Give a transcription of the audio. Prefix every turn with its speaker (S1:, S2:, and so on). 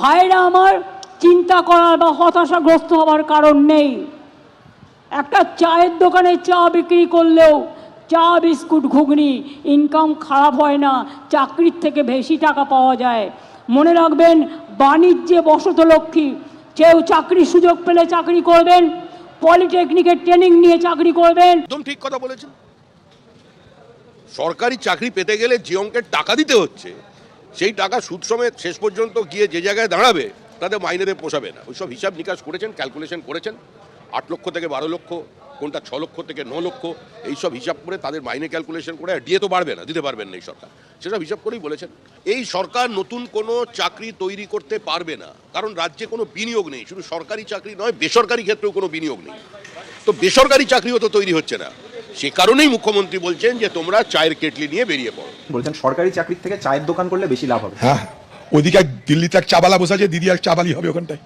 S1: ভাইরা আমার, চিন্তা করার বা হতাশাগ্রস্ত হওয়ার কারণ নেই। একটা চায়ের দোকানে চা বিক্রি করলেও চা বিস্কুট ঘুগনি ইনকাম খারাপ হয় না, চাকরির থেকে বেশি টাকা পাওয়া যায়। মনে রাখবেন, বাণিজ্যে বসতলক্ষ্মী, কেউ চাকরির সুযোগ পেলে চাকরি করবেন, পলিটেকনিকের ট্রেনিং নিয়ে চাকরি করবেন।
S2: একদম ঠিক কথা বলেছেন। সরকারি চাকরি পেতে গেলে যে অঙ্কের টাকা দিতে হচ্ছে, সেই টাকা সুদ সমেত শেষ পর্যন্ত গিয়ে যে জায়গায় দাঁড়াবে তাদের মাইনেতে পোষাবে না। ওইসব হিসাব নিকাশ করেছেন, ক্যালকুলেশন করেছেন। 8 লক্ষ থেকে 12 লক্ষ, কোনটা 6 লক্ষ থেকে 9 লক্ষ, এইসব হিসাব করে তাদের মাইনে ক্যালকুলেশন করে, দিয়ে তো বাড়বে না, দিতে পারবেন না এই সরকার, সেসব হিসাব করেই বলেছেন। এই সরকার নতুন কোনো চাকরি তৈরি করতে পারবে না, কারণ রাজ্যে কোনো বিনিয়োগ নেই। শুধু সরকারি চাকরি নয়, বেসরকারি ক্ষেত্রেও কোনো বিনিয়োগ নেই। তো বেসরকারি চাকরিও তো তৈরি হচ্ছে না। সে কারণেই মুখ্যমন্ত্রী বলছেন যে তোমরা চায়ের কেটলি নিয়ে বেরিয়ে পড়ো।
S3: বলছেন সরকারি চাকরির থেকে চায়ের দোকান করলে বেশি লাভ হবে।
S4: হ্যাঁ, ওইদিকে দিল্লিতে এক চাবালা বসে আছে, দিদি এক চাবালি হবে ওখানটায়।